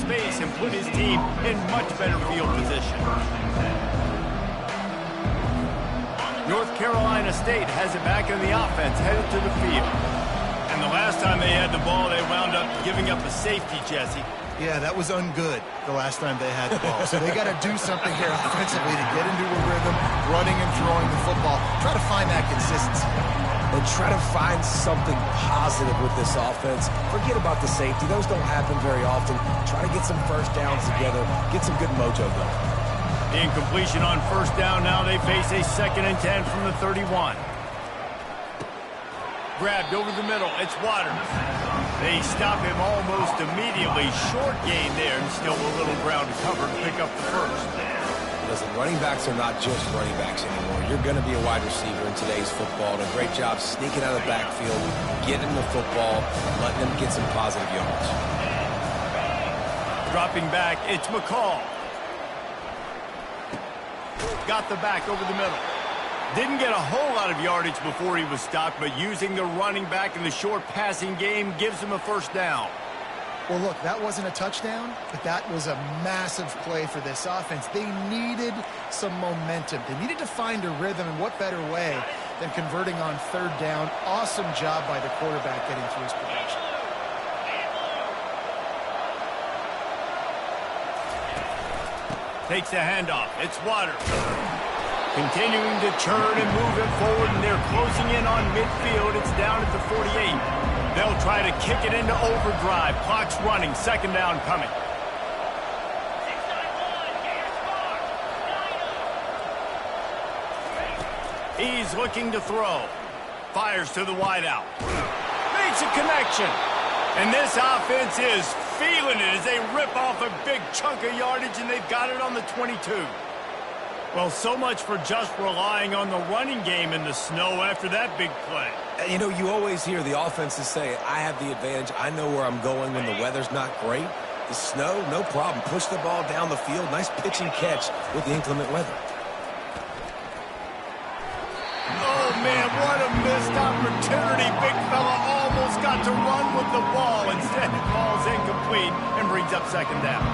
space and put his team in much better field position. North Carolina State has it back in the offense, headed to the field. And the last time they had the ball, they wound up giving up a safety, Jesse. Yeah, that was ungood the last time they had the ball. So they got to do something here offensively to get into a rhythm, running and throwing the football. Try to find that consistency. And try to find something positive with this offense. Forget about the safety. Those don't happen very often. Try to get some first downs together. Get some good mojo going. Incompletion on first down. Now they face a 2nd and 10 from the 31. Grabbed over the middle. It's Waters. They stop him almost immediately. Short gain there, and still a little ground to cover to pick up the first. Listen, running backs are not just running backs anymore. You're going to be a wide receiver in today's football. And a great job sneaking out of the backfield, getting the football, letting them get some positive yards. Dropping back, it's McCall. Got the back over the middle. Didn't get a whole lot of yardage before he was stopped, but using the running back in the short passing game gives him a first down. Well, look, that wasn't a touchdown, but that was a massive play for this offense. They needed some momentum. They needed to find a rhythm, and what better way than converting on 3rd down. Awesome job by the quarterback getting through his progression. Takes the handoff. It's Waters. Continuing to churn and move it forward, and they're closing in on midfield. It's down at the 48. They'll try to kick it into overdrive. Clock's running. 2nd down coming. He's looking to throw. Fires to the wideout. Makes a connection. And this offense is feeling it as they rip off a big chunk of yardage, and they've got it on the 22. Well, so much for just relying on the running game in the snow after that big play. You know, you always hear the offenses say, I have the advantage. I know where I'm going when the weather's not great. The snow, no problem. Push the ball down the field. Nice pitch and catch with the inclement weather. Oh, man, what a missed opportunity. Big fella almost got to run with the ball. Instead, it falls incomplete and brings up 2nd down.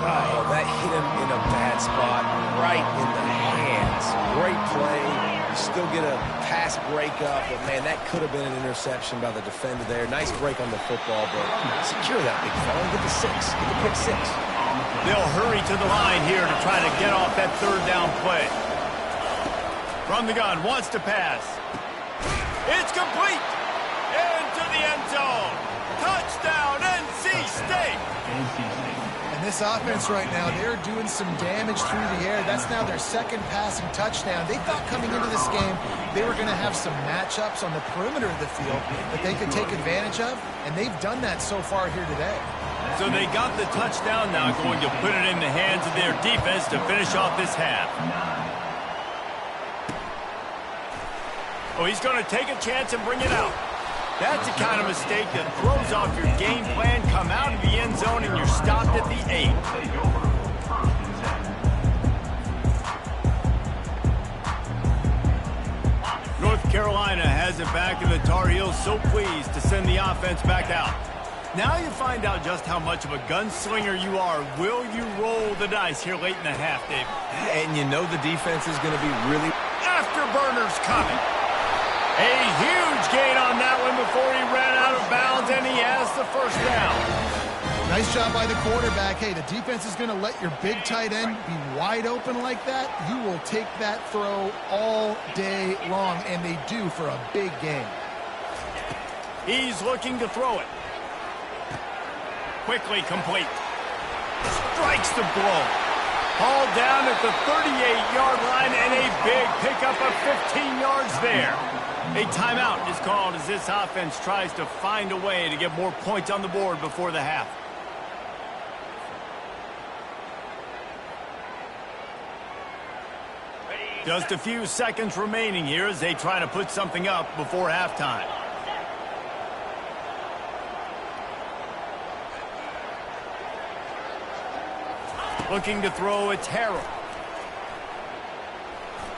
Oh, that hit him in a bad spot, right in the hands. Great play. You still get a pass breakup, but, man, that could have been an interception by the defender there. Nice break on the football, but secure that big fella and get the 6. Get the pick 6. They'll hurry to the line here to try to get off that 3rd down play. From the gun, wants to pass. It's complete. Into the end zone. Touchdown, NC State. And this offense right now, they're doing some damage through the air. That's now their 2nd passing touchdown. They thought coming into this game they were going to have some matchups on the perimeter of the field that they could take advantage of, and they've done that so far here today. So they got the touchdown now, going to put it in the hands of their defense to finish off this half. Oh, he's going to take a chance and bring it out. That's the kind of mistake that throws off your game plan. Come out of the end zone and you're stopped at the 8. North Carolina has it back, and the Tar Heels so pleased to send the offense back out. Now you find out just how much of a gunslinger you are. Will you roll the dice here late in the half, Dave? And you know the defense is going to be really... Afterburners coming. A huge gain on that one before he ran out of bounds, and he has the first down. Nice job by the quarterback. Hey, the defense is going to let your big tight end be wide open like that. You will take that throw all day long, and they do for a big gain. He's looking to throw it. Quickly complete. Strikes the blow. Hauled down at the 38-yard line, and a big pickup of 15 yards there. A timeout is called as this offense tries to find a way to get more points on the board before the half. Just a few seconds remaining here as they try to put something up before halftime. Looking to throw, it's Harrell.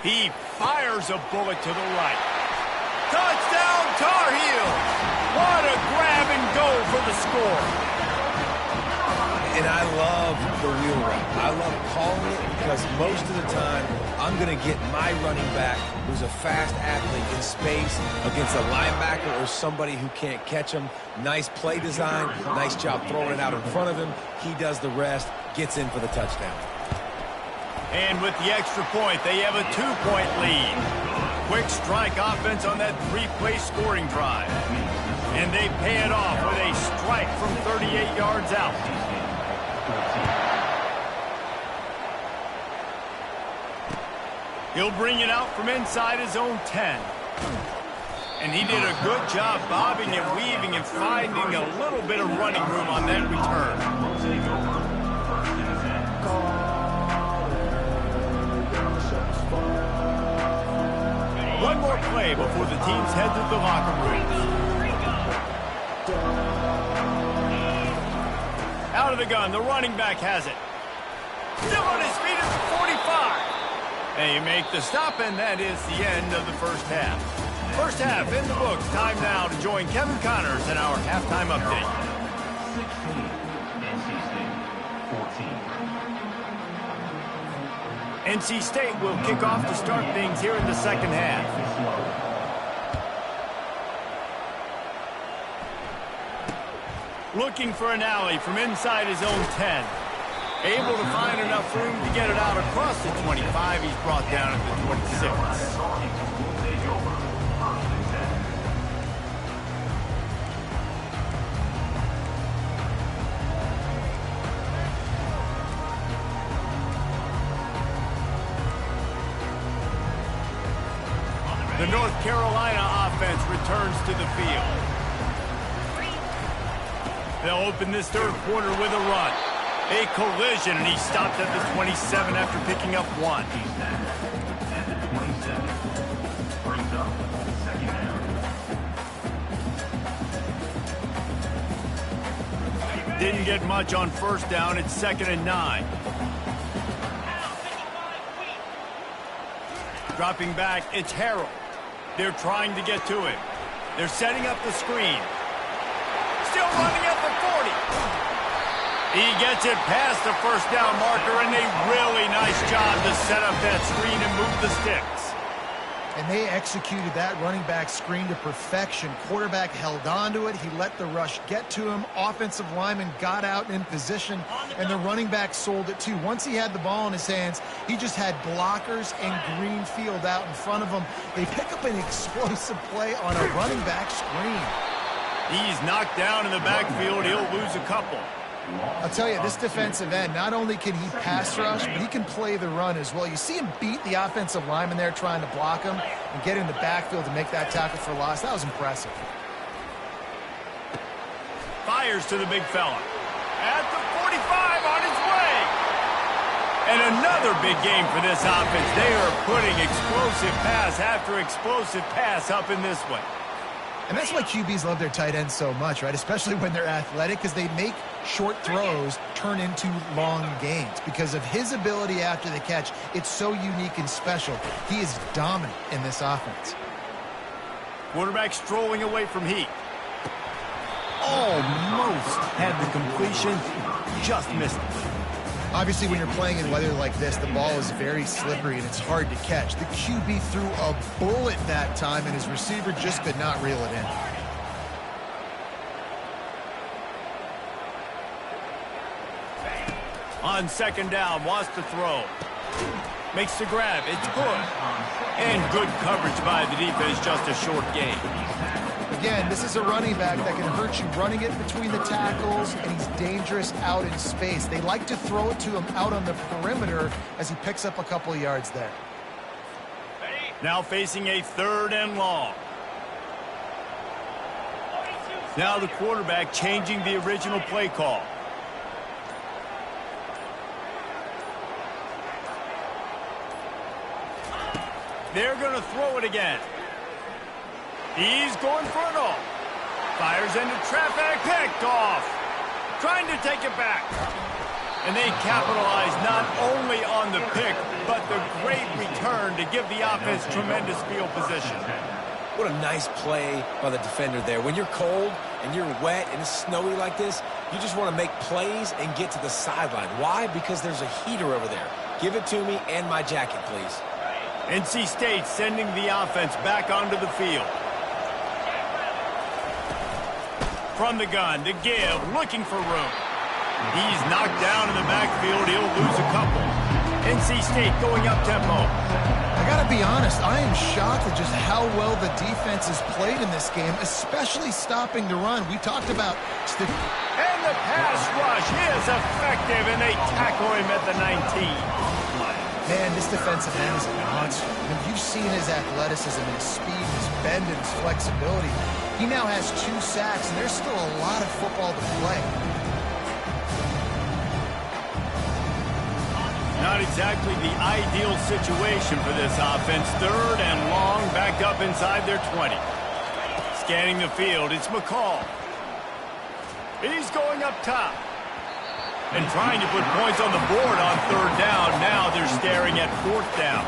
He fires a bullet to the right. Touchdown, Tar Heels! What a grab and go for the score. And I love the wheel route. I love calling it because most of the time, I'm going to get my running back, who's a fast athlete, in space against a linebacker or somebody who can't catch him. Nice play design, nice job throwing it out in front of him. He does the rest, gets in for the touchdown. And with the extra point, they have a 2-point lead. Quick strike offense on that 3-play scoring drive. And they pay it off with a strike from 38 yards out. He'll bring it out from inside his own 10. And he did a good job bobbing and weaving and finding a little bit of running room on that return. One more play before the teams head to the locker room. Out of the gun, the running back has it. Still on his feet at the 45. They make the stop, and that is the end of the first half. First half in the books. Time now to join Kevin Connors in our halftime update. 16, 14. NC State will kick off to start things here in the second half. Looking for an alley from inside his own 10. Able to find enough room to get it out across the 25. He's brought down at the 26. The North Carolina offense returns to the field. They'll open this third quarter with a run. A collision, and he stopped at the 27 after picking up 1. Didn't get much on first down. It's 2nd and 9. Dropping back, it's Harrell. They're trying to get to him. They're setting up the screen. Still running at the 40. He gets it past the first down marker, and a really nice job to set up that screen and move the sticks. And they executed that running back screen to perfection. Quarterback held on to it. He let the rush get to him. Offensive lineman got out in position, and the running back sold it too. Once he had the ball in his hands, he just had blockers and green field out in front of him. They pick up an explosive play on a running back screen. He's knocked down in the backfield. He'll lose a couple. I'll tell you, this defensive end, not only can he pass rush, but he can play the run as well. You see him beat the offensive lineman there trying to block him and get in the backfield to make that tackle for loss. That was impressive. Fires to the big fella. At the 45 on his way. And another big game for this offense. They are putting explosive pass after explosive pass up in this one. And that's why QBs love their tight ends so much, right? Especially when they're athletic, because they make short throws turn into long gains. Because of his ability after the catch, it's so unique and special. He is dominant in this offense. Quarterback strolling away from heat. Almost had the completion, just missed it. Obviously, when you're playing in weather like this, the ball is very slippery and it's hard to catch. The QB threw a bullet that time, and his receiver just could not reel it in. On 2nd down, wants to throw. Makes the grab. It's good. And good coverage by the defense, just a short gain. Again, this is a running back that can hurt you running it between the tackles, and he's dangerous out in space. They like to throw it to him out on the perimeter as he picks up a couple of yards there. Now facing a 3rd and long. Now the quarterback changing the original play call. They're going to throw it again. He's going for it all. Fires into traffic, picked off. Trying to take it back. And they capitalize not only on the pick, but the great return to give the offense tremendous field position. What a nice play by the defender there. When you're cold and you're wet and it's snowy like this, you just want to make plays and get to the sideline. Why? Because there's a heater over there. Give it to me and my jacket, please. NC State sending the offense back onto the field. From the gun, to give, looking for room. He's knocked down in the backfield. He'll lose a couple. NC State going up-tempo. I got to be honest, I am shocked at just how well the defense has played in this game, especially stopping the run. We talked about... And the pass rush is effective, and they tackle him at the 19. Man, this defensive end is a monster. You've seen his athleticism, his speed, his bend, and his flexibility. He now has 2 sacks, and there's still a lot of football to play. Not exactly the ideal situation for this offense. 3rd and long, back up inside their 20. Scanning the field, it's McCall. He's going up top. And trying to put points on the board on 3rd down. Now they're staring at 4th down.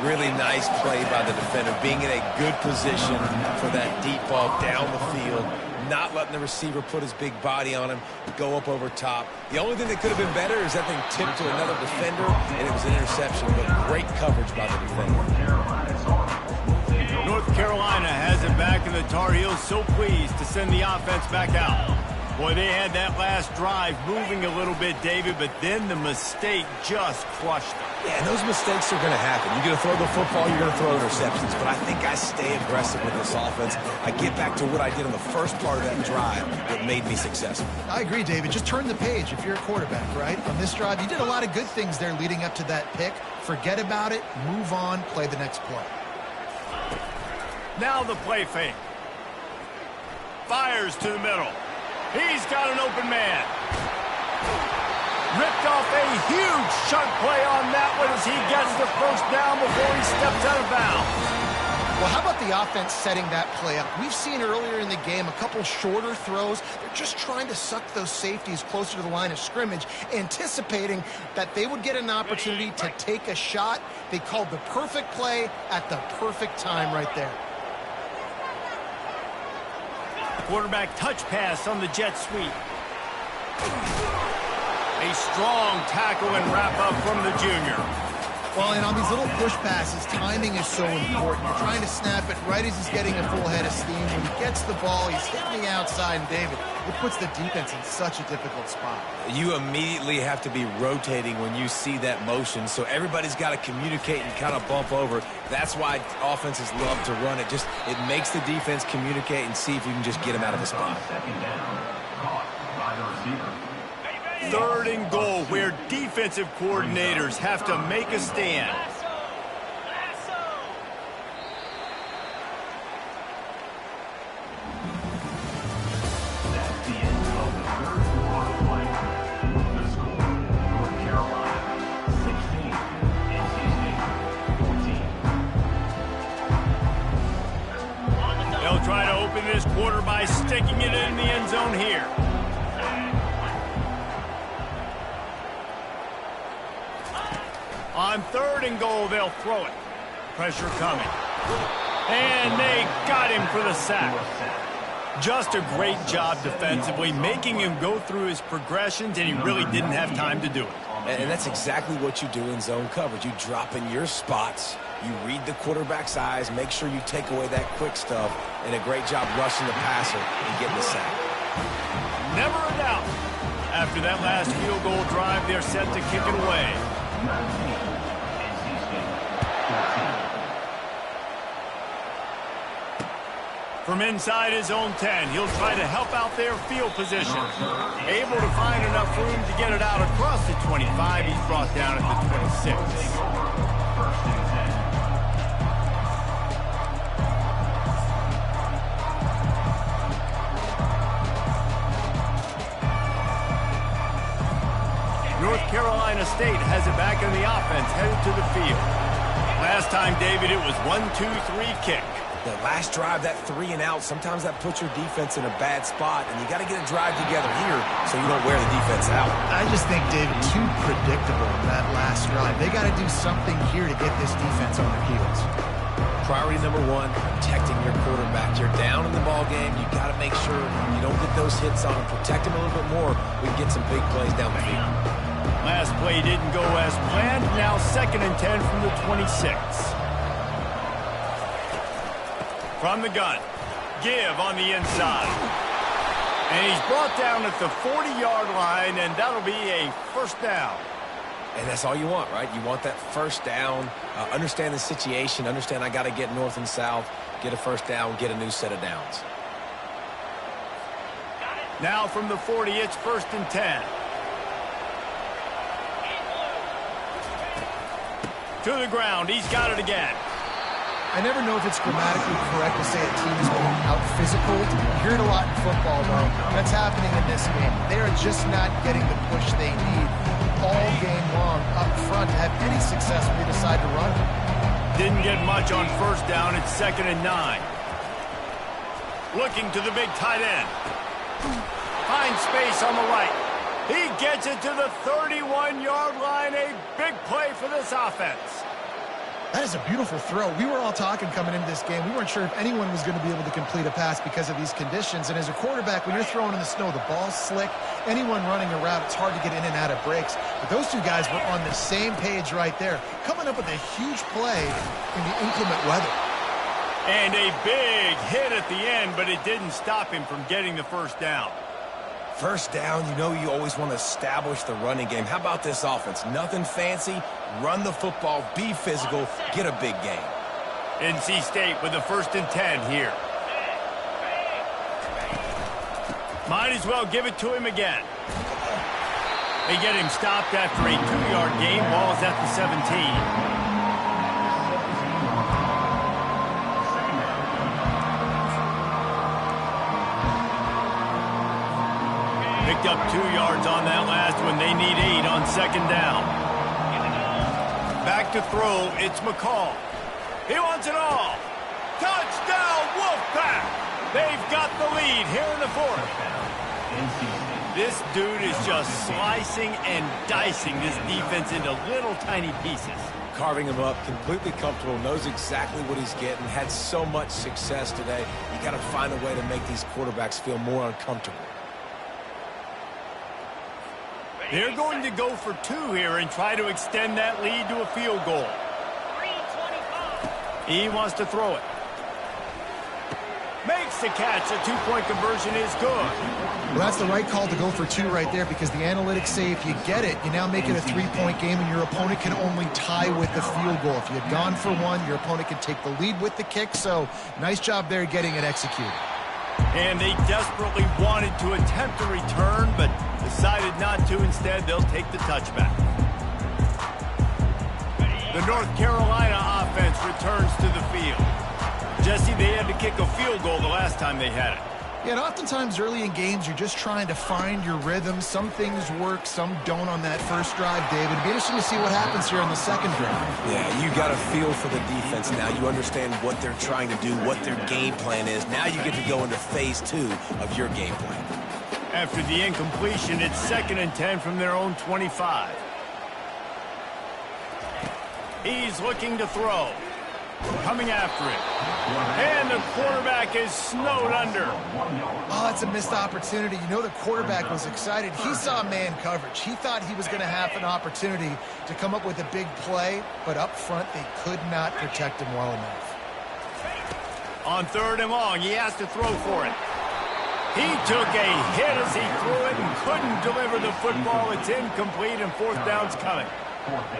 Really nice play by the defender, being in a good position for that deep ball down the field, not letting the receiver put his big body on him, go up over top. The only thing that could have been better is that thing tipped to another defender, and it was an interception, but great coverage by the defender. North Carolina has it back, and the Tar Heels so pleased to send the offense back out. Boy, they had that last drive moving a little bit, David, but then the mistake just crushed them. Yeah, and those mistakes are going to happen. You're going to throw the football, you're going to throw interceptions, but I think I stay aggressive with this offense. I get back to what I did in the first part of that drive that made me successful. I agree, David. Just turn the page if you're a quarterback, right? On this drive, you did a lot of good things there leading up to that pick. Forget about it, move on, play the next play. Now the play fake. Fires to the middle. He's got an open man. Ripped off a huge chunk play on that one as he gets the 1st down before he steps out of bounds. Well, how about the offense setting that play up? We've seen earlier in the game a couple shorter throws. They're just trying to suck those safeties closer to the line of scrimmage, anticipating that they would get an opportunity to take a shot. They called the perfect play at the perfect time right there. Quarterback touch pass on the jet sweep. A strong tackle and wrap-up from the junior. Well, and on these little push passes, timing is so important. You're trying to snap it right as he's getting a full head of steam. When he gets the ball, he's hitting the outside, and David, it puts the defense in such a difficult spot. You immediately have to be rotating when you see that motion, so everybody's got to communicate and kind of bump over. That's why offenses love to run it. It makes the defense communicate and see if you can just get him out of the spot. 3rd and goal, where defensive coordinators have to make a stand. That's the end of the 3rd quarter play. The score, North Carolina 16, NC State 14. They'll try to open this quarter by sticking it in the end zone here. On 3rd and goal, they'll throw it. Pressure coming. And they got him for the sack. Just a great job defensively, making him go through his progressions, and he really didn't have time to do it. And that's exactly what you do in zone coverage. You drop in your spots, you read the quarterback's eyes, make sure you take away that quick stuff, and a great job rushing the passer and getting the sack. Never a doubt. After that last field goal drive, they're set to kick it away. From inside his own 10, he'll try to help out their field position. Able to find enough room to get it out across the 25. He's brought down at the 26. North Carolina State has it back in the offense, headed to the field. Last time, David, it was 1-2-3 kick. The last drive, that 3 and out, sometimes that puts your defense in a bad spot, and you got to get a drive together here so you don't wear the defense out. I just think, David, too predictable that last drive. They got to do something here to get this defense on their heels. Priority number one, protecting your quarterback. You're down in the ball game. You got to make sure you don't get those hits on him. Protect him a little bit more. We can get some big plays down the field. Last play didn't go as planned. Now 2nd and 10 from the 26. From the gun. Give on the inside. And he's brought down at the 40-yard line, and that'll be a first down. And that's all you want, right? You want that first down. Understand the situation. Understand I got to get north and south, get a first down, get a new set of downs. Now from the 40, it's 1st and 10. To the ground. He's got it again. I never know if it's grammatically correct to say a team is going out physical. You hear it a lot in football, though. That's happening in this game. They are just not getting the push they need all game long up front to have any success when they decide to run. Didn't get much on first down. It's 2nd and 9. Looking to the big tight end. Finds space on the right. He gets it to the 31-yard line. A big play for this offense. That is a beautiful throw. We were all talking coming into this game. We weren't sure if anyone was going to be able to complete a pass because of these conditions. And as a quarterback, when you're throwing in the snow, the ball's slick. Anyone running a route, it's hard to get in and out of breaks. But those two guys were on the same page right there, coming up with a huge play in the inclement weather. And a big hit at the end, but it didn't stop him from getting the first down. First down, you know you always want to establish the running game. How about this offense? Nothing fancy. Run the football, be physical, get a big gain. NC State with the 1st and 10 here. Might as well give it to him again. They get him stopped after a 2-yard gain. Ball's at the 17. Picked up 2 yards on that last one. They need 8 on 2nd down. Back to throw. It's McCall. He wants it all. Touchdown, Wolfpack! They've got the lead here in the 4th. This dude is just slicing and dicing this defense into little tiny pieces. Carving him up, completely comfortable, knows exactly what he's getting, had so much success today. You got to find a way to make these quarterbacks feel more uncomfortable. They're going to go for 2 here and try to extend that lead to a field goal. He wants to throw it. Makes the catch. A 2-point conversion is good. Well, that's the right call to go for 2 right there because the analytics say if you get it, you now make it a 3-point game and your opponent can only tie with the field goal. If you had gone for 1, your opponent can take the lead with the kick. So nice job there getting it executed. And they desperately wanted to attempt a return, but decided not to. Instead, they'll take the touchback. The North Carolina offense returns to the field. Jesse, they had to kick a field goal the last time they had it. Yeah, and oftentimes early in games, you're just trying to find your rhythm. Some things work, some don't on that first drive, David. It'd be interesting to see what happens here on the second drive. Yeah, you got a feel for the defense now. You understand what they're trying to do, what their game plan is. Now you get to go into phase 2 of your game plan. After the incompletion, it's 2nd and 10 from their own 25. He's looking to throw. Coming after it. And the quarterback is snowed under. Oh, that's a missed opportunity. You know the quarterback was excited. He saw man coverage. He thought he was going to have an opportunity to come up with a big play, but up front they could not protect him well enough. On 3rd and long, he has to throw for it. He took a hit as he threw it and couldn't deliver the football. It's incomplete and 4th down's coming.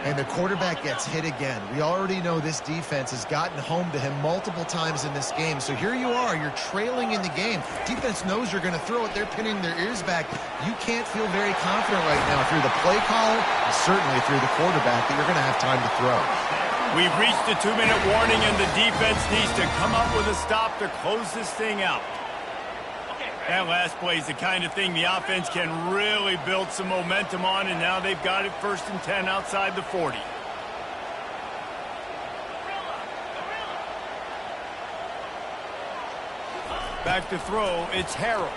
And the quarterback gets hit again. We already know this defense has gotten home to him multiple times in this game. So here you are, you're trailing in the game. Defense knows you're going to throw it. They're pinning their ears back. You can't feel very confident right now through the play caller and certainly through the quarterback that you're going to have time to throw. We've reached the 2-minute warning, and the defense needs to come up with a stop to close this thing out. That last play is the kind of thing the offense can really build some momentum on, and now they've got it 1st and 10 outside the 40. Back to throw, it's Harrell.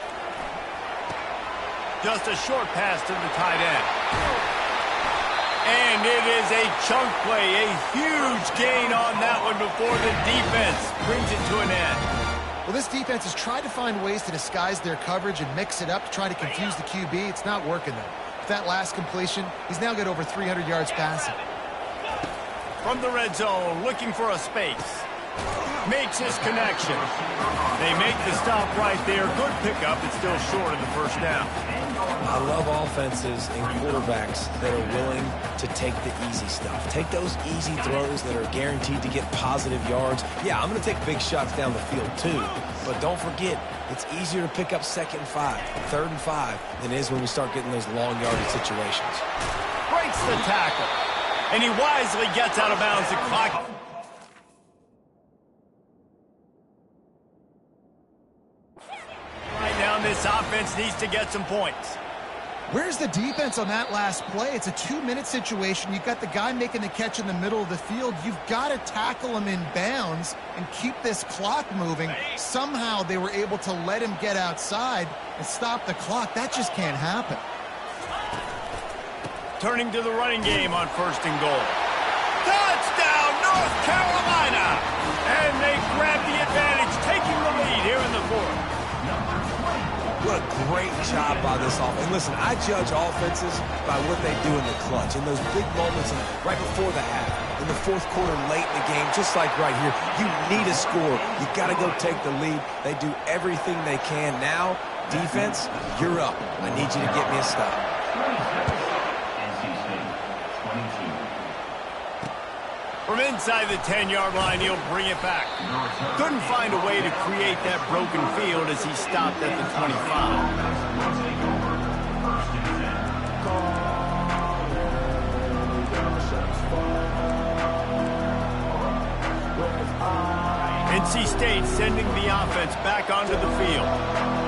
Just a short pass to the tight end. And it is a chunk play, a huge gain on that one before the defense brings it to an end. Well, this defense has tried to find ways to disguise their coverage and mix it up to try to confuse the QB. It's not working, though. With that last completion, he's now got over 300 yards passing. From the red zone, looking for a space. Makes his connection. They make the stop right there. Good pickup. It's still short of the first down. I love offenses and quarterbacks that are willing to take the easy stuff. Take those easy throws that are guaranteed to get positive yards. Yeah, I'm going to take big shots down the field too. But don't forget, it's easier to pick up 2nd and 5, 3rd and 5 than it is when we start getting those long yardage situations. Breaks the tackle. And he wisely gets out of bounds the clock. Right now, this offense needs to get some points. Where's the defense on that last play? It's a 2-minute situation. You've got the guy making the catch in the middle of the field. You've got to tackle him in bounds and keep this clock moving. Somehow they were able to let him get outside and stop the clock. That just can't happen. Turning to the running game on 1st and goal. Touchdown, North Carolina! And they grab the advantage, taking the lead here in the 4th. What a great job by this offense. And listen, I judge offenses by what they do in the clutch, in those big moments right before the half, in the 4th quarter, late in the game, just like right here. You need a score. You got to go take the lead. They do everything they can. Now, defense, you're up. I need you to get me a stop. From inside the 10-yard line, he'll bring it back. Couldn't find a way to create that broken field as he stopped at the 25. NC State sending the offense back onto the field.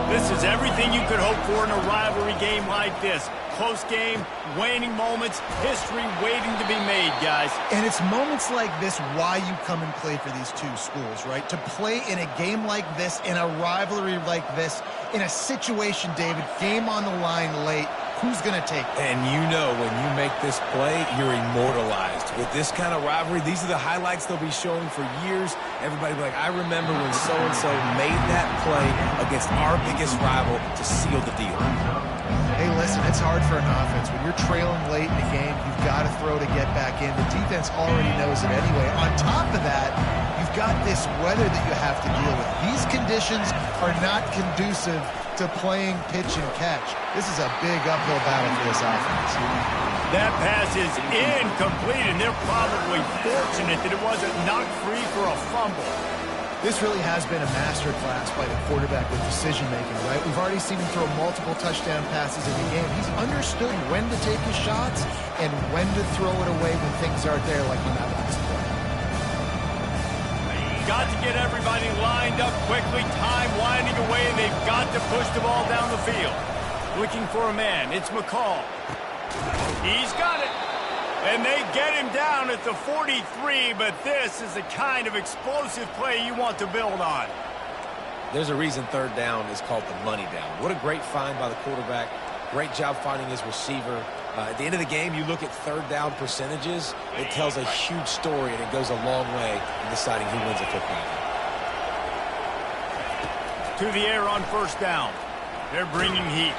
This is everything you could hope for in a rivalry game like this. Close game, waning moments, history waiting to be made, guys. And it's moments like this why you come and play for these two schools, right? To play in a game like this, in a rivalry like this, in a situation, David, game on the line late, who's going to take it? And you know when you make this play, you're immortalized. With this kind of rivalry, these are the highlights they'll be showing for years. Everybody will be like, I remember when so-and-so made that play against our biggest rival to seal the deal. Hey, listen, it's hard for an offense. When you're trailing late in the game, you've got to throw to get back in. The defense already knows it anyway. On top of that, you've got this weather that you have to deal with. These conditions are not conducive to playing pitch and catch. This is a big uphill battle for this offense. That pass is incomplete, and they're probably fortunate that it wasn't knocked free for a fumble. This really has been a masterclass by the quarterback with decision-making, right? We've already seen him throw multiple touchdown passes in the game. He's understood when to take his shots and when to throw it away when things aren't there, like on that last play. Got to get everybody lined up quickly, time winding away, and they've got to push the ball down the field. Looking for a man, it's McCall. He's got it. And they get him down at the 43, but this is the kind of explosive play you want to build on. There's a reason 3rd down is called the money down. What a great find by the quarterback. Great job finding his receiver. At the end of the game, you look at 3rd down percentages. It tells a huge story, and it goes a long way in deciding who wins a football game. To the air on 1st down. They're bringing heat.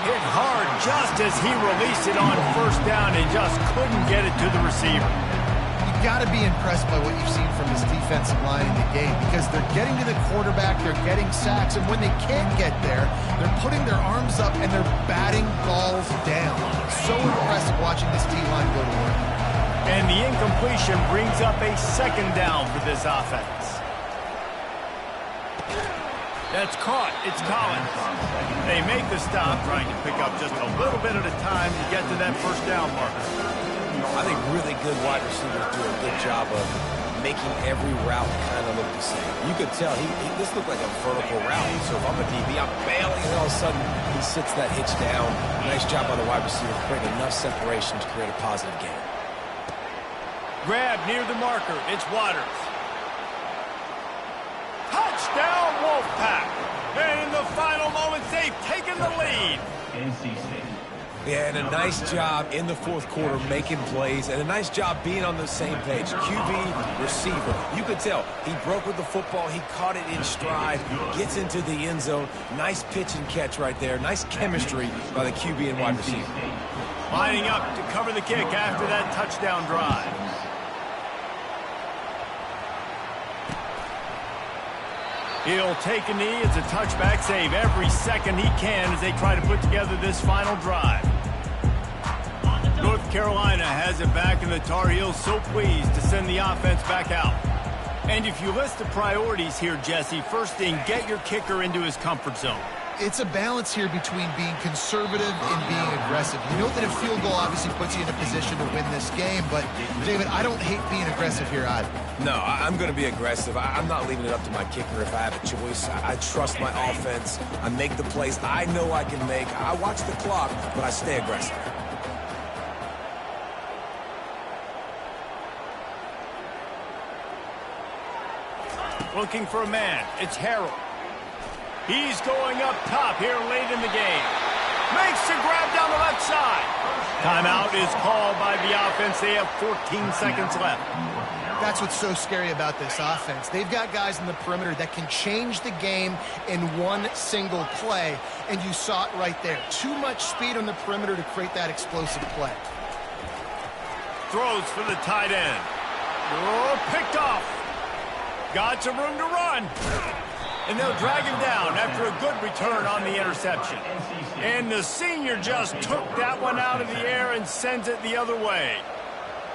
Hit hard just as he released it on 1st down and just couldn't get it to the receiver. You've got to be impressed by what you've seen from this defensive line in the game because they're getting to the quarterback, they're getting sacks, and when they can't get there, they're putting their arms up and they're batting balls down. So impressive watching this D-line go to work. And the incompletion brings up a 2nd down for this offense. That's caught. It's Collins. They make the stop, trying to pick up just a little bit at a time to get to that 1st down marker. I think really good wide receivers do a good job of making every route kind of look the same. You could tell this looked like a vertical route. So if I'm a DB, I'm bailing, and all of a sudden he sits that hitch down. Nice job by the wide receiver, creating enough separation to create a positive gain. Grab near the marker. It's Waters. Touchdown, Wolfpack! And in the final moments, they've taken the lead. NC State. Yeah, and a nice job in the fourth quarter making plays, and a nice job being on the same page. QB, receiver. You could tell he broke with the football. He caught it in stride, gets into the end zone. Nice pitch and catch right there. Nice chemistry by the QB and wide receiver. Lining up to cover the kick after that touchdown drive. He'll take a knee. It's a touchback save every second he can as they try to put together this final drive. North Carolina has it back, and the Tar Heels so pleased to send the offense back out. And if you list the priorities here, Jesse, first thing, get your kicker into his comfort zone. It's a balance here between being conservative and being aggressive. You know that a field goal obviously puts you in a position to win this game, but, David, I don't hate being aggressive here either. No, I'm going to be aggressive. I'm not leaving it up to my kicker if I have a choice. I trust my offense. I make the plays I know I can make. I watch the clock, but I stay aggressive. Looking for a man. It's Harrell. He's going up top here late in the game. Makes the grab down the left side. Timeout is called by the offense. They have 14 seconds left. That's what's so scary about this offense. They've got guys in the perimeter that can change the game in one single play, and you saw it right there. Too much speed on the perimeter to create that explosive play. Throws for the tight end. Oh, picked off. Got some room to run. And they'll drag him down after a good return on the interception. And the senior just took that one out of the air and sends it the other way.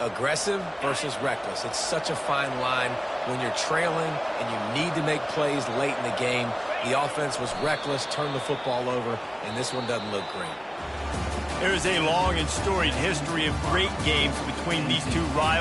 Aggressive versus reckless. It's such a fine line when you're trailing and you need to make plays late in the game. The offense was reckless, turned the football over, and this one doesn't look great. There's a long and storied history of great games between these two rivals.